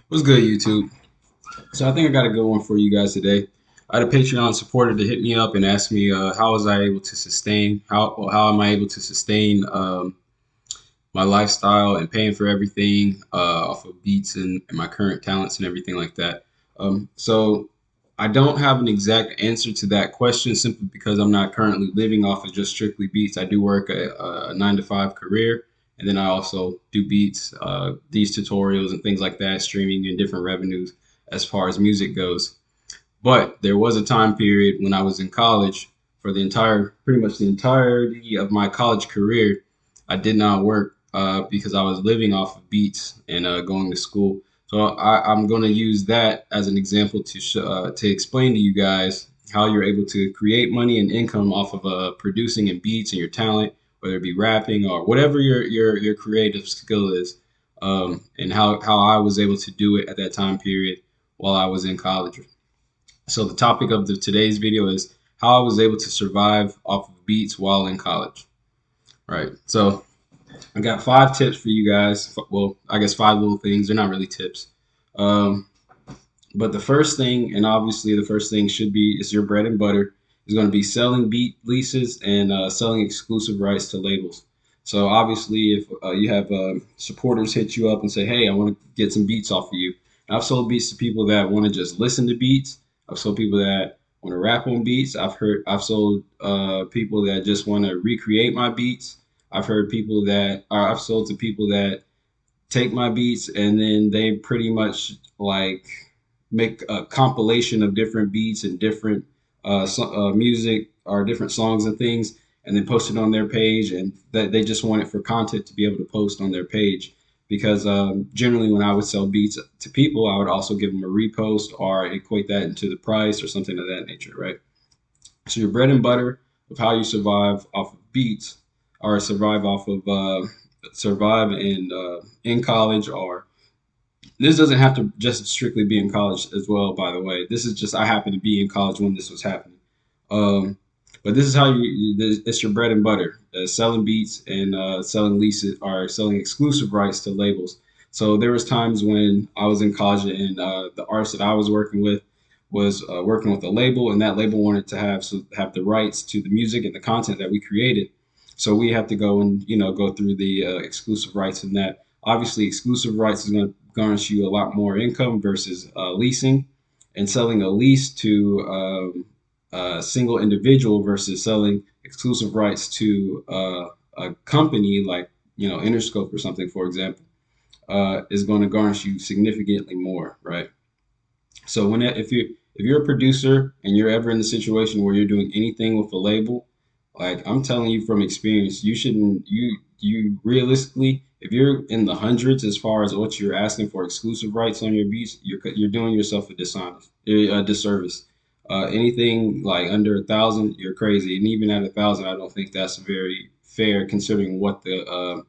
What's good, YouTube? So I think I got a good one for you guys today. I had a Patreon supporter to hit me up and ask me how was I able to sustain how am I able to sustain my lifestyle and paying for everything off of beats and my current talents and everything like that. So I don't have an exact answer to that question simply because I'm not currently living off of just strictly beats. I do work a 9 to 5 career, and then I also do beats, these tutorials and things like that, streaming and different revenues as far as music goes. But there was a time period when I was in college for pretty much the entirety of my college career. I did not work because I was living off of beats and going to school. So I'm going to use that as an example to explain to you guys how you're able to create money and income off of producing and beats and your talent, whether it be rapping or whatever your creative skill is, and how I was able to do it at that time period while I was in college. So the topic of today's video is how I was able to survive off of beats while in college. Right. So I got 5 tips for you guys. Well, I guess 5 little things. They're not really tips. Um, but the first thing, and obviously the first thing should be, is your bread and butter, is going to be selling beat leases and selling exclusive rights to labels. So obviously, if you have supporters hit you up and say, "Hey, I want to get some beats off of you," and I've sold beats to people that want to just listen to beats. I've sold people that want to rap on beats. I've sold people that just want to recreate my beats. I've sold to people that take my beats and then they pretty much like make a compilation of different beats and different music or different songs and things, and then post it on their page, and that they just want it for content to be able to post on their page. Because generally, when I would sell beats to people, I would also give them a repost or equate that into the price or something of that nature, right? So your bread and butter of how you survive off of beats, or survive in college, or this doesn't have to just strictly be in college as well. By the way, this is just I happened to be in college when this was happening. Um, but this is how it's your bread and butter: selling beats and selling leases or selling exclusive rights to labels. So there was times when I was in college and the artist that I was working with was working with a label, and that label wanted to have the rights to the music and the content that we created. So we have to go and go through the exclusive rights in that. Obviously, exclusive rights is going to garnish you a lot more income versus leasing, and selling a lease to a single individual versus selling exclusive rights to a company like Interscope or something, for example, is going to garnish you significantly more, right? So if you're a producer and you're ever in the situation where you're doing anything with a label, like I'm telling you from experience, you shouldn't you realistically, if you're in the hundreds as far as what you're asking for exclusive rights on your beats, you're doing yourself a disservice. Anything like under 1,000, you're crazy, and even at 1,000, I don't think that's very fair considering what the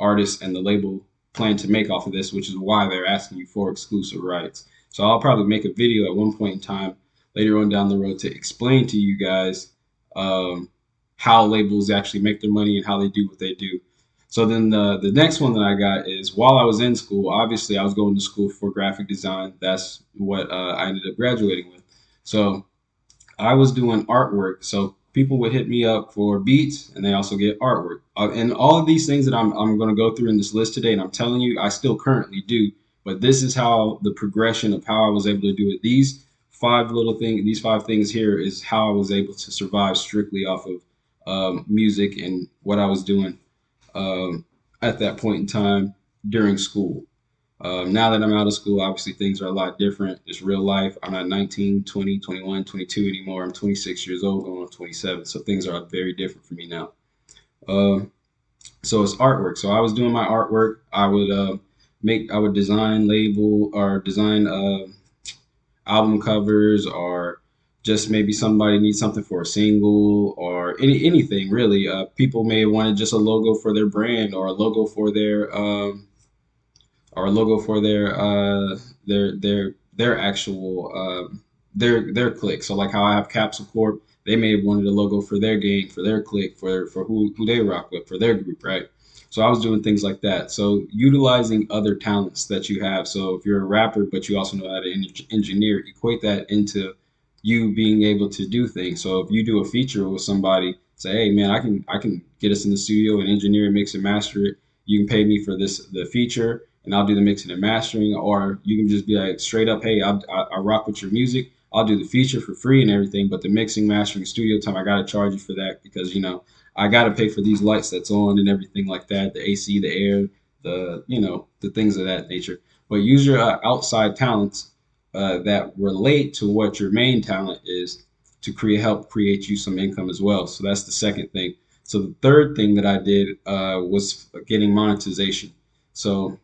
artist and the label plan to make off of this, which is why they're asking you for exclusive rights. So I'll probably make a video at one point in time later on down the road to explain to you guys um, how labels actually make their money and how they do what they do. So then the next one that I got is while I was in school, obviously I was going to school for graphic design. That's what I ended up graduating with. So I was doing artwork. So people would hit me up for beats and they also get artwork. And all of these things that I'm going to go through in this list today, and I'm telling you, I still currently do. But this is how the progression of how I was able to do it. These 5 things here is how I was able to survive strictly off of music and what I was doing at that point in time during school. Now that I'm out of school, obviously things are a lot different. It's real life. I'm not 19, 20, 21, 22 anymore. I'm 26 years old, going on 27. So things are very different for me now. Um, so it's artwork. So I was doing my artwork. I would design label or design album covers, or just maybe somebody needs something for a single or anything really. People may have wanted just a logo for their brand or a logo for their actual their clique. So like how I have Capsule Corp, they may have wanted a logo for their gang, for their clique, for who they rock with, for their group, right? So I was doing things like that. So utilizing other talents that you have. So if you're a rapper, but you also know how to engineer, equate that into you being able to do things. So if you do a feature with somebody, say, hey man, I can get us in the studio and engineer and mix and master it. You can pay me for this the feature, and I'll do the mixing and mastering. Or you can just be like straight up, hey, I rock with your music. I'll do the feature for free and everything, but the mixing, mastering, studio time, I gotta charge you for that because I got to pay for these lights that's on and everything like that, the AC, the air, the things of that nature. But use your outside talents that relate to what your main talent is to help create you some income as well. So that's the second thing. So the third thing that I did was getting monetization. So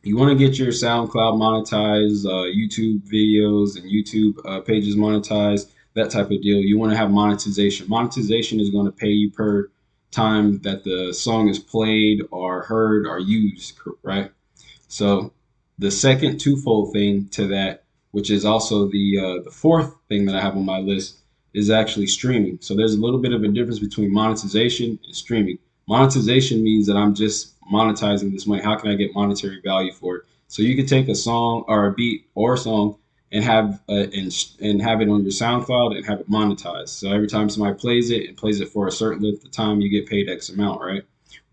you want to get your SoundCloud monetized, YouTube videos and YouTube pages monetized, that type of deal. You want to have monetization. Monetization is going to pay you per time that the song is played or heard or used, right? So the second twofold thing to that, which is also the fourth thing that I have on my list, is actually streaming. So there's a little bit of a difference between monetization and streaming. Monetization means that I'm just monetizing this money. How can I get monetary value for it? So you could take a song or a beat or a song and have it on your SoundCloud and have it monetized. So every time somebody plays it and plays it for a certain length of time, you get paid X amount, right?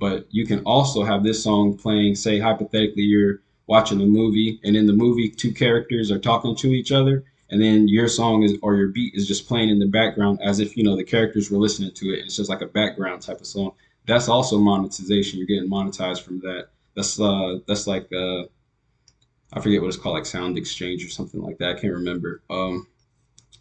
But you can also have this song playing, say hypothetically you're watching a movie and in the movie two characters are talking to each other, and then your song is or your beat is just playing in the background as if the characters were listening to it. It's just like a background type of song. That's also monetization. You're getting monetized from that. That's like I forget what it's called, like sound exchange or something like that. I can't remember.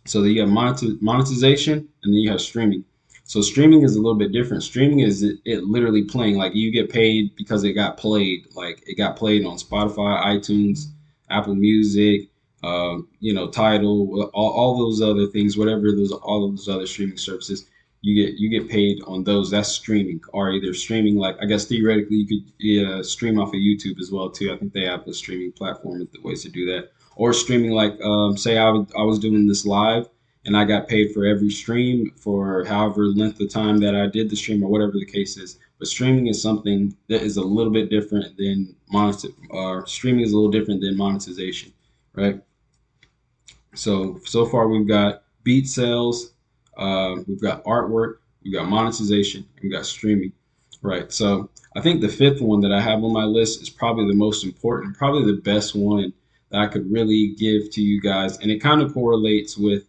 So you have monetization, and then you have streaming. So streaming is a little bit different. Streaming is it literally playing. Like you get paid because it got played. Like it got played on Spotify, iTunes, Apple Music, Tidal, all those other things, whatever those all of those other streaming services. You get paid on those. That's streaming, or either streaming. Like I guess theoretically you could stream off of YouTube as well too. I think they have a streaming platform with the ways to do that, or streaming like say I was doing this live and I got paid for every stream for however length of time that I did the stream or whatever the case is. But streaming is something that is a little bit different than streaming is a little different than monetization, right? So far we've got beat sales, we've got artwork, we've got monetization, and we've got streaming, right? So I think the fifth one that I have on my list is probably the most important, probably the best one that I could really give to you guys, and it kind of correlates with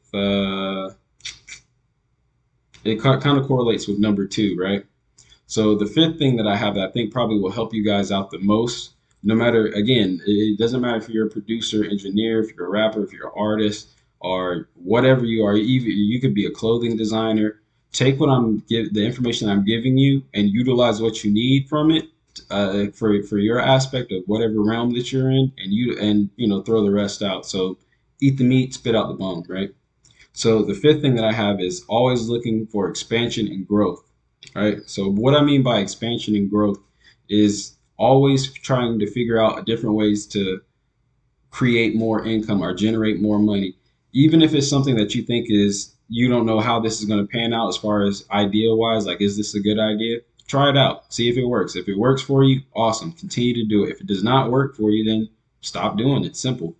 number two, right? So the fifth thing that I have that I think probably will help you guys out the most, no matter again, it doesn't matter if you're a producer, engineer, if you're a rapper, if you're an artist, or whatever you are, even you could be a clothing designer. Take what the information I'm giving you and utilize what you need from it for your aspect of whatever realm that you're in, and throw the rest out. So eat the meat, spit out the bone, right? So the fifth thing that I have is always looking for expansion and growth. Right. So what I mean by expansion and growth is always trying to figure out different ways to create more income or generate more money, even if it's something that you think is you don't know how this is going to pan out as far as idea wise. Like, is this a good idea? Try it out. See if it works. If it works for you, awesome. Continue to do it. If it does not work for you, then stop doing it. Simple.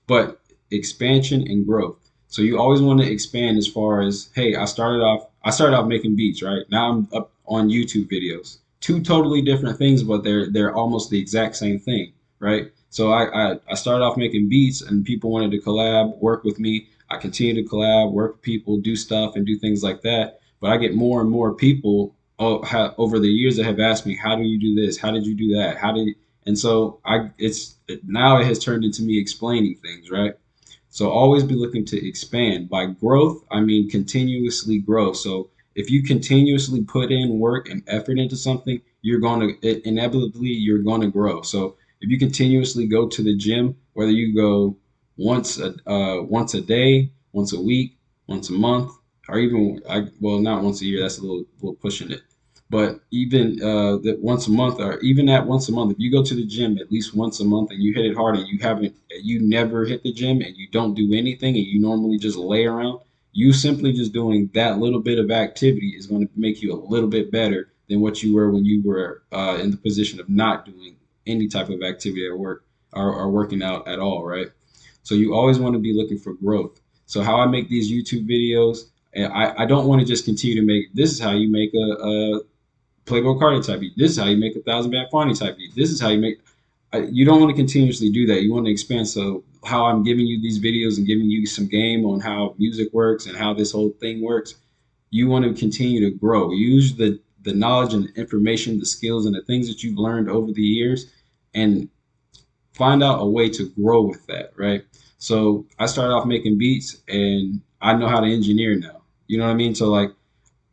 But expansion and growth. So you always want to expand as far as, hey, I started off making beats, right? Now I'm up on YouTube videos. Two totally different things, but they're almost the exact same thing, right? So I started off making beats and people wanted to collab, work with me. I continue to collab, work with people, do stuff and do things like that. But I get more and more people over the years that have asked me, how do you do this? How did you do that? And so now it has turned into me explaining things, right? So always be looking to expand. By growth, I mean continuously grow. So if you continuously put in work and effort into something, inevitably you're going to grow. So if you continuously go to the gym, whether you go once a day, once a week, once a month, or even not once a year. That's a little pushing it. But even that once a month, or even at once a month, if you go to the gym at least once a month and you hit it hard, and you never hit the gym and you don't do anything and you normally just lay around, you simply just doing that little bit of activity is going to make you a little bit better than what you were when you were in the position of not doing any type of activity at work or working out at all, right? So you always want to be looking for growth. So how I make these YouTube videos, and I don't want to just continue to make, this is how you make a Playboy Cardi type beat. This is how you make a thousand band Fonny type beat. This is how you make. You don't want to continuously do that. You want to expand. So how I'm giving you these videos and giving you some game on how music works and how this whole thing works, you want to continue to grow. Use the knowledge and the information, the skills and the things that you've learned over the years, and find out a way to grow with that, right? So I started off making beats, and I know how to engineer now. You know what I mean? So like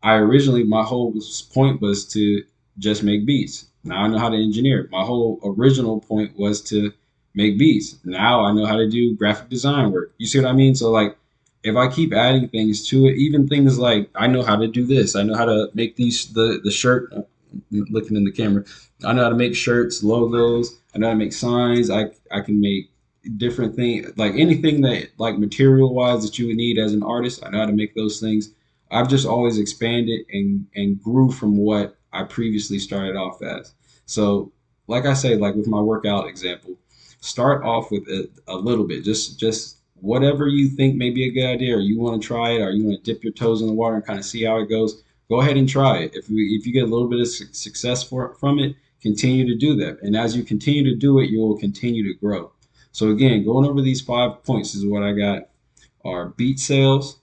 I originally, my whole point was to just make beats. Now I know how to engineer. My whole original point was to make beats. Now I know how to do graphic design work. You see what I mean? So like, if I keep adding things to it, even things like I know how to do this. I know how to make these the shirt. Looking in the camera, I know how to make shirts, logos. I know how to make signs. I can make different things, like anything that like material wise that you would need as an artist. I know how to make those things. I've just always expanded and grew from what I previously started off as. So, like I say, like with my workout example, start off with a little bit, just whatever you think may be a good idea, or you want to try it, or you want to dip your toes in the water and kind of see how it goes. Go ahead and try it. If you get a little bit of success from it, continue to do that. And as you continue to do it, you will continue to grow. So again, going over these 5 points is what I got are beat sales,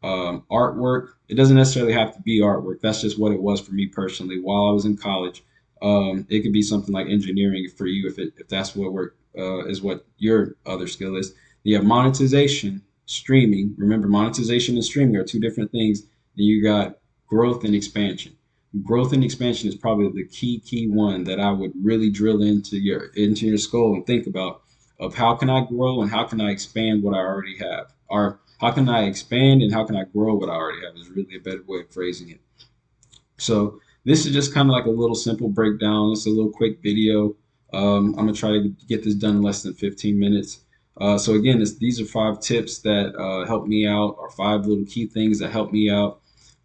artwork. It doesn't necessarily have to be artwork. That's just what it was for me personally while I was in college. It could be something like engineering for you if that's what work is what your other skill is. You have monetization, streaming. Remember, monetization and streaming are two different things. Then you got growth and expansion. Growth and expansion is probably the key one that I would really drill into your skull and think about of how can I grow and how can I expand what I already have, or how can I expand and how can I grow what I already have is really a better way of phrasing it. So this is just kind of like a little simple breakdown. It's a little quick video. I'm gonna try to get this done in less than 15 minutes. So again, these are 5 tips that help me out, or 5 little key things that help me out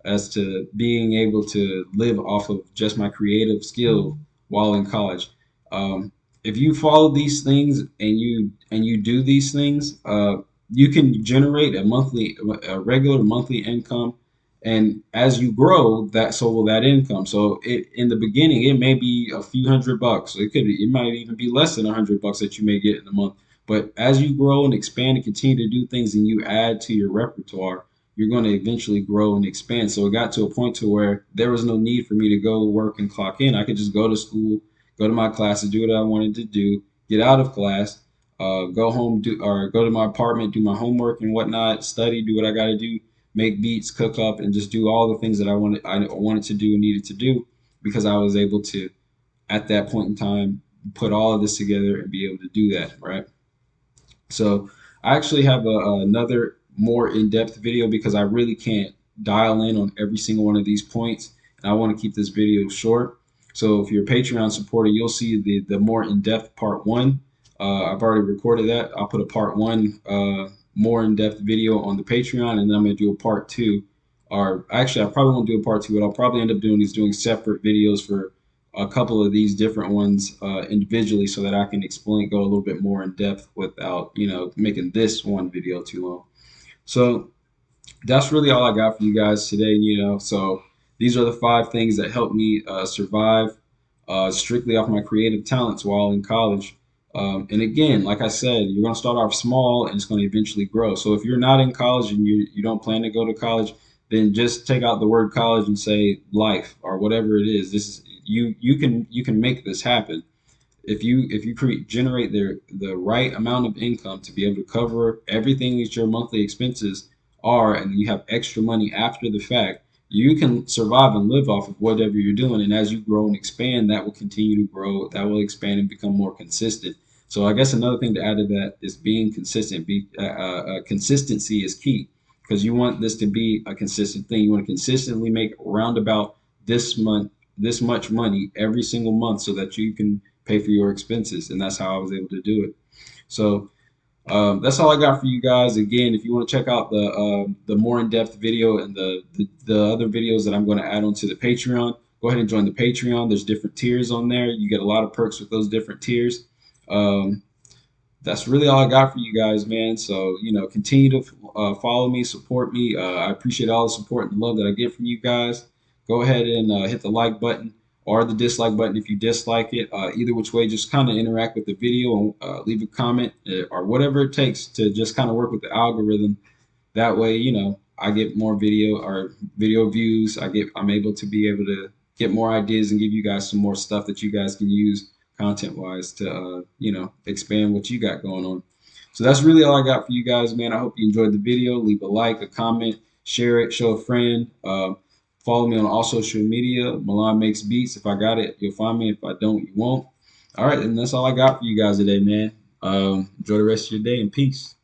as to being able to live off of just my creative skill while in college. Um, if you follow these things and you do these things, you can generate a regular monthly income, and as you grow, that so will that income. So in the beginning, it may be a few $100. It might even be less than $100 that you may get in a month. But as you grow and expand and continue to do things, and you add to your repertoire, you're going to eventually grow and expand. So it got to a point to where there was no need for me to go work and clock in. I could just go to school, go to my classes, do what I wanted to do, get out of class, go home, do or go to my apartment, do my homework and whatnot, study, do what I got to do, make beats, cook up, and just do all the things that I wanted to do and needed to do because I was able to at that point in time put all of this together and be able to do that, right? So I actually have another more in-depth video because I really can't dial in on every single one of these points, and I want to keep this video short. So if you're a Patreon supporter, you'll see the more in-depth part one. I've already recorded that. I'll put a part one more in-depth video on the Patreon, and then I'm going to do a part two. Or actually, I probably won't do a part two. What I'll probably end up doing is doing separate videos for a couple of these different ones individually so that I can explain, go a little bit more in depth without, making this one video too long. So that's really all I got for you guys today. So these are the 5 things that helped me survive strictly off my creative talents while in college. And again, like I said, you're going to start off small and it's going to eventually grow. So if you're not in college and you don't plan to go to college, then just take out the word college and say life or whatever it is. This is you can make this happen if you generate the right amount of income to be able to cover everything that your monthly expenses are, and you have extra money after the fact, you can survive and live off of whatever you're doing. And as you grow and expand, that will continue to grow, that will expand and become more consistent. So I guess another thing to add to that is being consistent. Consistency is key because you want this to be a consistent thing. You want to consistently make around about this much money every single month so that you can pay for your expenses. And that's how I was able to do it. So that's all I got for you guys. Again, if you want to check out the more in-depth video and the other videos that I'm going to add onto the Patreon, go ahead and join the Patreon. There's different tiers on there. You get a lot of perks with those different tiers. Um, that's really all I got for you guys, man. So, continue to follow me, support me. I appreciate all the support and love that I get from you guys. Go ahead and hit the like button or the dislike button if you dislike it. Either which way, just kind of interact with the video and leave a comment or whatever it takes to just kind of work with the algorithm. That way, I get more video views. I'm able to be able to get more ideas and give you guys some more stuff that you guys can use content wise to expand what you got going on. So that's really all I got for you guys, man. I hope you enjoyed the video. Leave a like, a comment, share it, show a friend. Follow me on all social media. Milan Makes Beats. If I got it, you'll find me. If I don't, you won't. All right, and that's all I got for you guys today, man. Enjoy the rest of your day and peace.